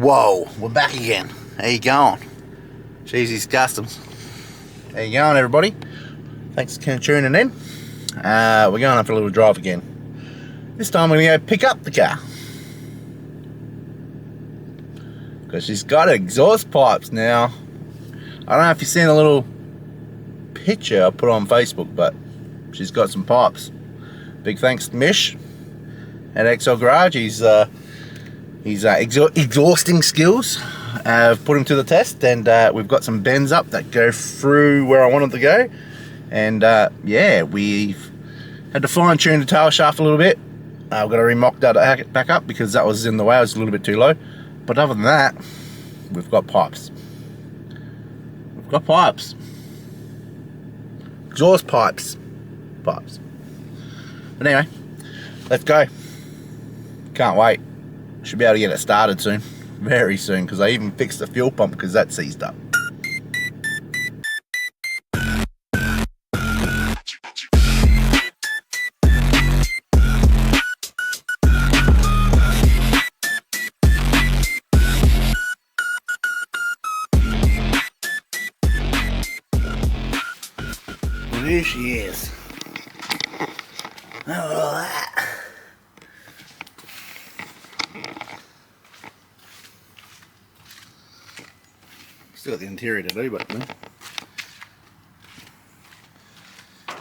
Whoa, we're back again. How you going? Cheesy's Customs. How you going, everybody? Thanks for tuning in. We're going up for a little drive again. This time we're going to go pick up the car. Because she's got exhaust pipes now. I don't know if you've seen a little picture I put on Facebook, but she's got some pipes. Big thanks to Mish at XL Garage. His exhausting skills have put him to the test, and we've got some bends up that go through where I wanted to go. And yeah, we've had to fine tune the tail shaft a little bit. I've got to remock that back up because that was in the way. It was a little bit too low. But other than that, we've got pipes. We've got pipes. Exhaust pipes. Pipes. But anyway, let's go. Can't wait. Should be able to get it started soon. Very soon, because I even fixed the fuel pump because that seized up. Well, here she is. Oh, that. Still got the interior to do, but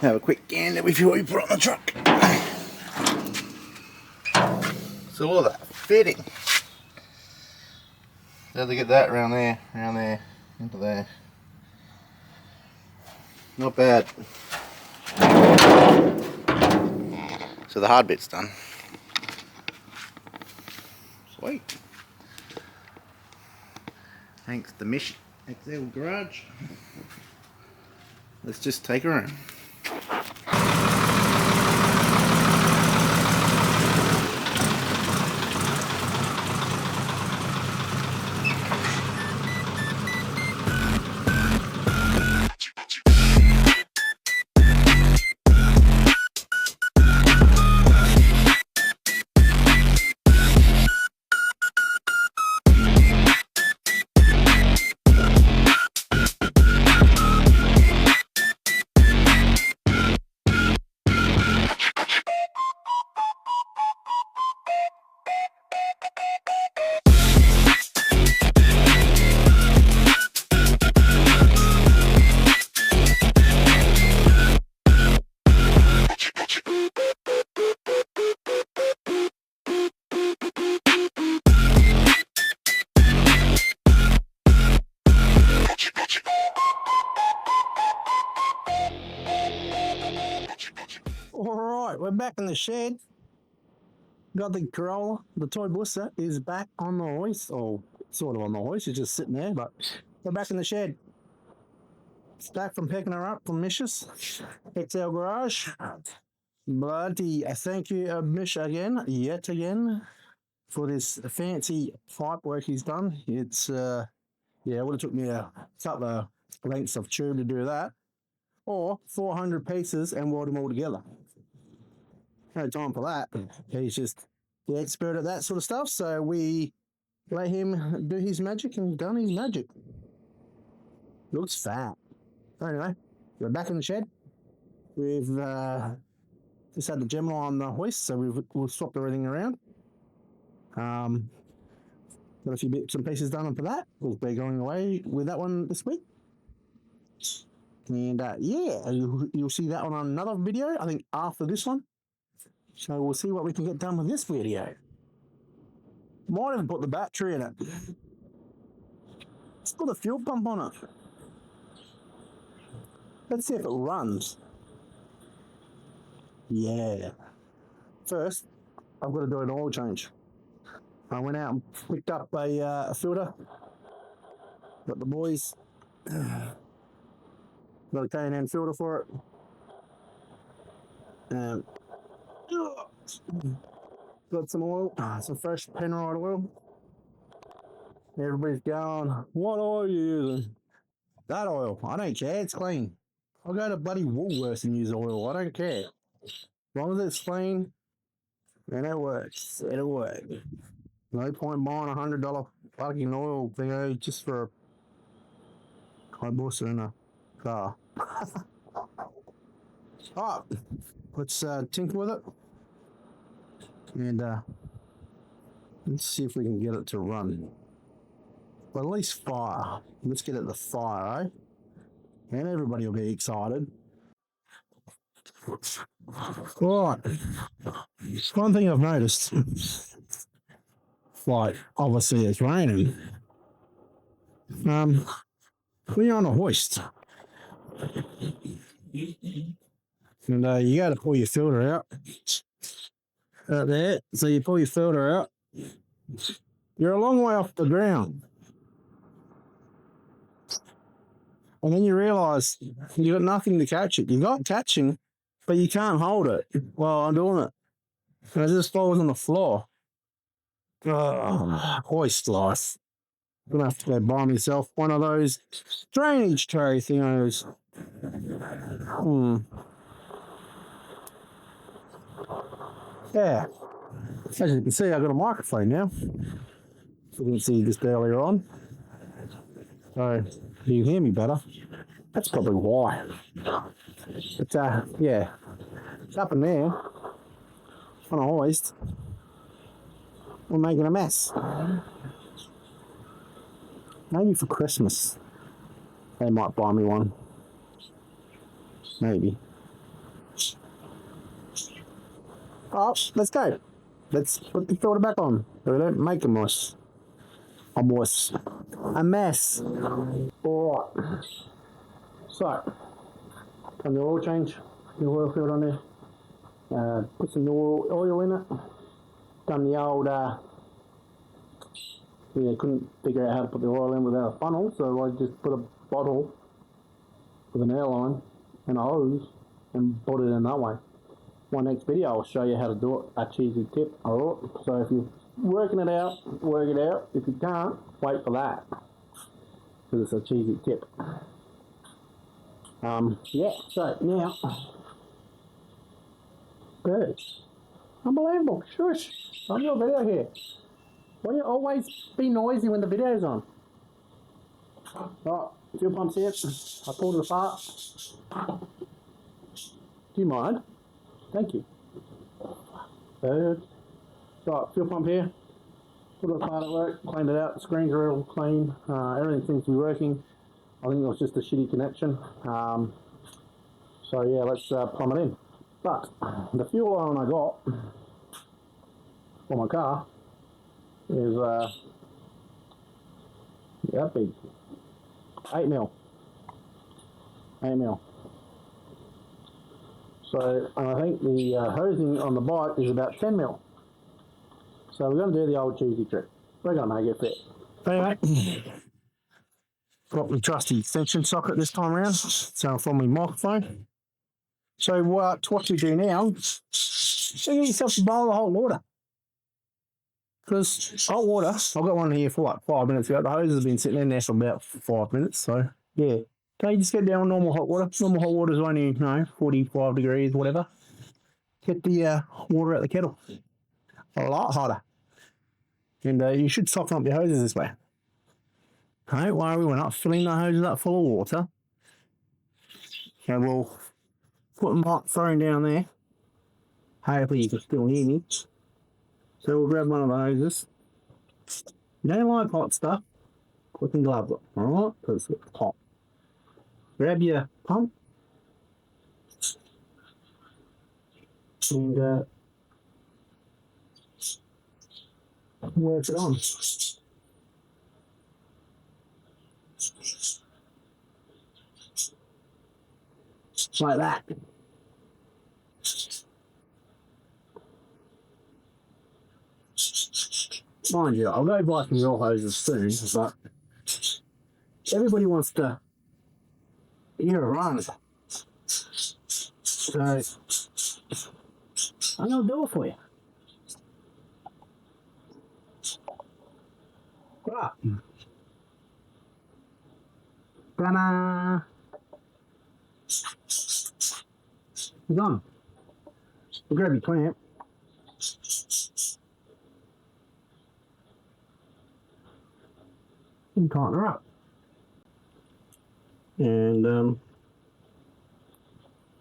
have a quick gander before we put it on the truck. So all that fitting. Had to get that around there, into there. Not bad. So the hard bit's done. Sweet. Thanks to Mish XL Garage. Let's just take her home. Alright, we're back in the shed. Got the Corolla. The TOY-BUSA is back on the hoist, or sort of on the hoist. It's just sitting there, but we're back in the shed. It's back from picking her up from Mish's XL Garage. Bloody thank you, Mish, yet again, for this fancy pipe work he's done. It's, yeah, it would have took me a couple of lengths of tube to do that. Or 400 pieces and weld them all together. No time for that. He's just the expert at that sort of stuff, so we let him do his magic, and he's done his magic. Looks fat. Anyway, we're back in the shed. We've just had the Gemini on the hoist, so we've swapped everything around. Got a few bits and pieces done for that. We'll be going away with that one this week. And yeah, you'll see that on another video, I think after this one. So we'll see what we can get done with this video. Might even put the battery in it. Let's put a fuel pump on it. Let's see if it runs. Yeah. First, I've got to do an oil change. I went out and picked up a filter. Got the boys. Got a K&N filter for it. Got some oil, some fresh Penrite oil. Everybody's going, what oil are you using? That oil, I don't care, it's clean. I'll go to bloody Woolworths and use oil, I don't care. As long as it's clean, then it works. It'll work. No point buying $100 plugging oil thingo just for a TOY-BUSA in a car. Alright, let's tinker with it. And let's see if we can get it to run. Well, at least fire. Let's get it to fire, eh? And everybody will be excited. Right. One thing I've noticed, like obviously it's raining. When you're on a hoist, and you got to pull your filter out there. So you pull your filter out. You're a long way off the ground, and then you realise you got nothing to catch it. You got catching, but you can't hold it while I'm doing it, and it just falls on the floor. Hoist life. I'm gonna have to go buy myself one of those drainage tray thingos. Yeah. As you can see, I got a microphone now. You didn't see just earlier on. So you can hear me better. That's probably why. But yeah, it's up in there on a hoist. We're making a mess. Maybe for Christmas they might buy me one. Maybe. Oh, let's go. Let's put the filter back on. So we don't make a mess. A mess. Alright. So, done the oil change. The oil filter on there. Put some oil in it. Done the old, couldn't figure out how to put the oil in without a funnel, so I just put a bottle with an airline and a hose and put it in that way. My next video I'll show you how to do it, a cheesy tip. Alright, so if you're working it out, work it out. If you can't, wait for that, because it's a cheesy tip. Yeah, so now, birds. Unbelievable, shush, I'm your video here. Why do you always be noisy when the video's on? Right, fuel pump's here. I pulled it apart. Do you mind? Thank you. Birds. Right, fuel pump here. Put it apart at work, cleaned it out. The screens are all clean. Everything seems to be working. I think it was just a shitty connection. So yeah, let's plumb it in. But the fuel line I got for my car is that big. 8 mil. 8 mil. So I think the hosing on the bike is about 10 mil. So we're going to do the old cheesy trick. We're going to make it fit. Anyway, got my trusty extension socket this time around. So from my microphone. So what you do now, you get yourself a bowl of hot water. Because hot water, I've got one here for like 5 minutes ago. The hose has been sitting in there for about 5 minutes. So yeah, can you just get down normal hot water? Normal hot water is only 45 degrees, whatever. Get the water out the kettle. A lot hotter. And you should soften up your hoses this way. Don't worry, we're not filling the hoses up full of water. And we'll put the microphone down there. Hopefully you can still hear me. So we'll grab one of the hoses. You don't like hot stuff, put some gloves on, alright? Because it's hot. Grab your pump. And work it on. Like that. Mind you, I'll go buy some real hoses soon, but everybody wants to hear a run. So I'm gonna do it for you. Right. Ta-da! It's on. We'll grab your clamp. and tighten her up. And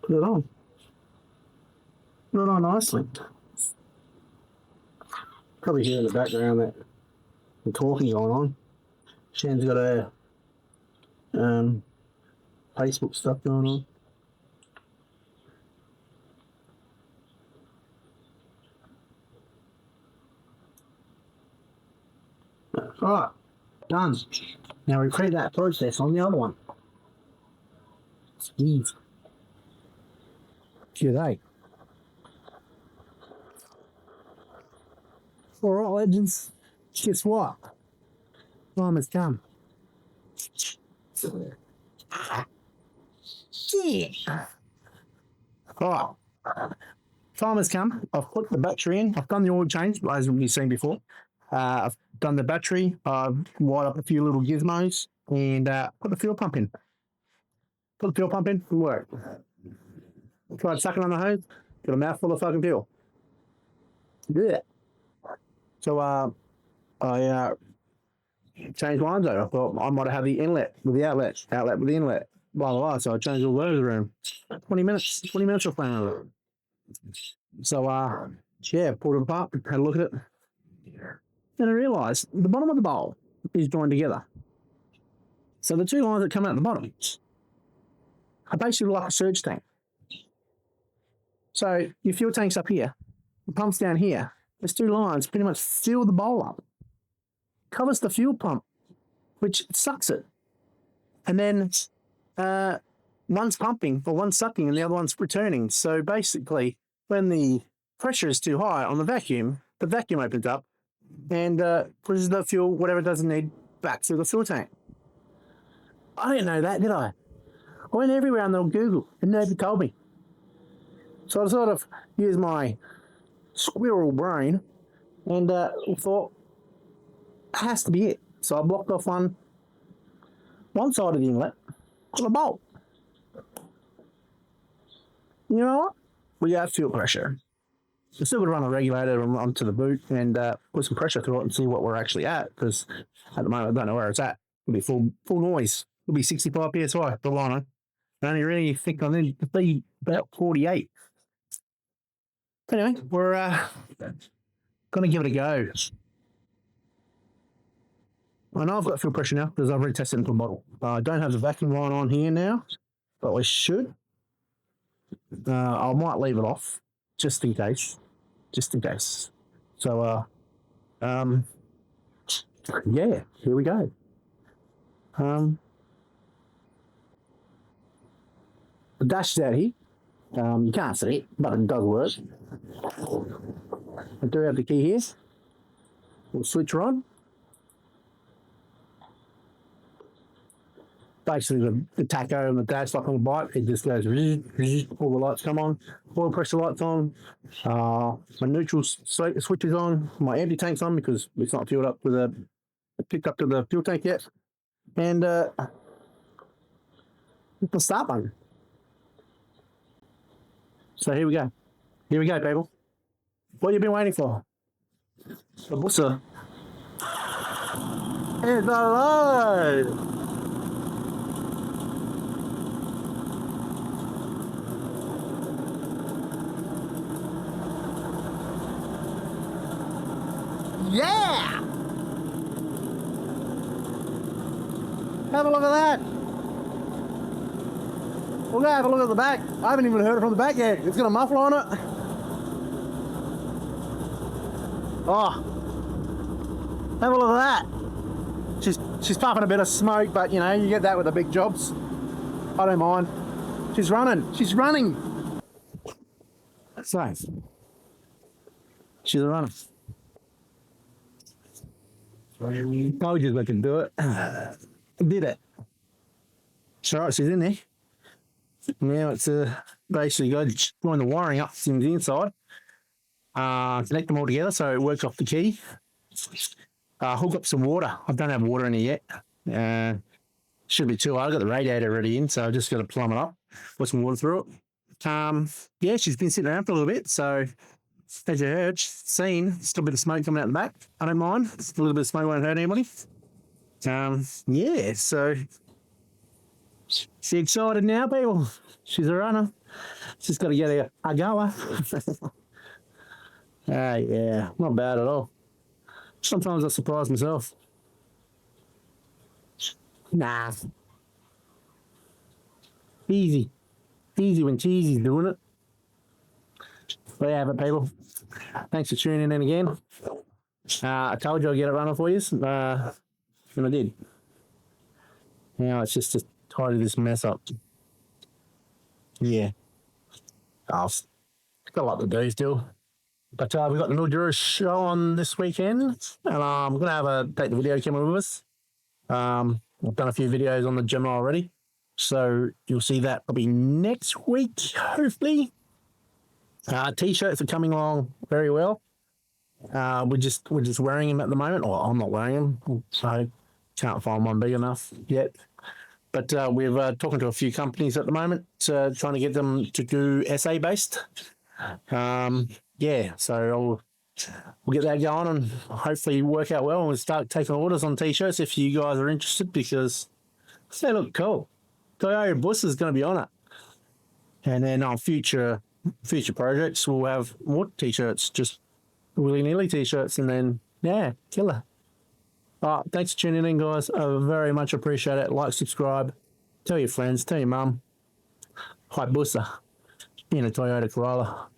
put it on. Put it on nicely. Probably hear in the background that the talking going on. Shan's got a Facebook stuff going on. Alright, done. Now repeat that process on the other one. It's easy. G'day. Alright, legends. Guess what? Time has come. Yeah. Alright. Time has come. I've put the battery in. I've done the oil change, as you've seen before. I've done the battery. I've wired up a few little gizmos and put the fuel pump in. Put the fuel pump in, it worked. Tried sucking on the hose, got a mouthful of fucking fuel. Yeah. So I changed lines over. I thought I might have the inlet with the outlet with the inlet, blah, blah, blah. So I changed all those around. 20 minutes of playing. So, yeah, pulled it apart, had a look at it. Then I realised the bottom of the bowl is joined together. So the two lines that come out the bottom are basically like a surge tank. So your fuel tank's up here, the pump's down here. There's two lines pretty much fill the bowl up, covers the fuel pump, which sucks it. And then one's pumping or one's sucking and the other one's returning. So basically, when the pressure is too high on the vacuum opens up and pushes the fuel, whatever it doesn't need, back through the fuel tank. I didn't know that, did I? I went everywhere on the Google and nobody told me. So I sort of used my squirrel brain and thought, it has to be it. So I blocked off one side of the inlet with a bolt. You know what? We have fuel pressure. We're still going to run a regulator onto the boot and put some pressure through it and see what we're actually at, because at the moment I don't know where it's at. It'll be full noise. It'll be 65 psi, the lino. I only really think I need to be about 48. Anyway, we're going to give it a go. I know I've got fuel pressure now because I've retested into a bottle. I don't have the vacuum line on here now, but I should. I might leave it off just in case. So, yeah, here we go. The dash is out here. You can't see it, but it does work. I do have the key here. We'll switch her on. Basically, the tacho and the dash, like on the bike, it just goes, all the lights come on, oil pressure lights on, my neutral switch is on, my empty tank's on because it's not filled up with a picked up to the fuel tank yet, and the start button. So here we go, people. What have you been waiting for? The BUSA. It's alive! Yeah! Have a look at that. We're going to have a look at the back. I haven't even heard it from the back yet. It's got a muffler on it. Oh. Have a look at that. She's puffing a bit of smoke, but you know, you get that with the big jobs. I don't mind. She's running. That's nice. She's a runner. Told you I can do it. I did it. It's alright, she's in there. Now it's basically got to join the wiring up from the inside. Connect them all together so it works off the key. Hook up some water. I don't have water in here yet. Should be too hard. I've got the radiator already in, so I've just got to plumb it up. Put some water through it. Yeah, she's been sitting around for a little bit, so as you heard, seen, still a bit of smoke coming out the back. I don't mind. A little bit of smoke won't hurt anybody. Yeah, so she excited now, people. She's a runner. She's got to get a goer. Yeah, not bad at all. Sometimes I surprise myself. Nah, easy. Easy when Cheesy's doing it. There you have it, people. Thanks for tuning in again. I told you I'd get it running for you, and I did. Now it's just to tidy this mess up. Yeah. I've got a lot to do still. But we've got the Mildura show on this weekend, and I'm going to take the video camera with us. I've done a few videos on the gym already, so you'll see that probably next week, hopefully. T-shirts are coming along very well. We're just wearing them at the moment, or I'm not wearing them, so can't find one big enough yet. But we're talking to a few companies at the moment, trying to get them to do SA based. Yeah, so we'll get that going and hopefully work out well, and we'll start taking orders on T-shirts if you guys are interested, because they look cool. TOY-BUSA is going to be on it, and then on future projects we'll have more T-shirts, just willy-nilly T-shirts, and then yeah, killer. All right, thanks for tuning in, guys. I very much appreciate it. Like, subscribe, tell your friends, tell your mum. Hi, Busa in a Toyota Corolla.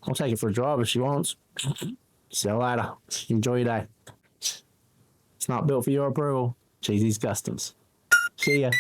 I'll take it for a drive if she wants. See you later. Enjoy your day. It's not built for your approval. Cheesy's Customs. See ya.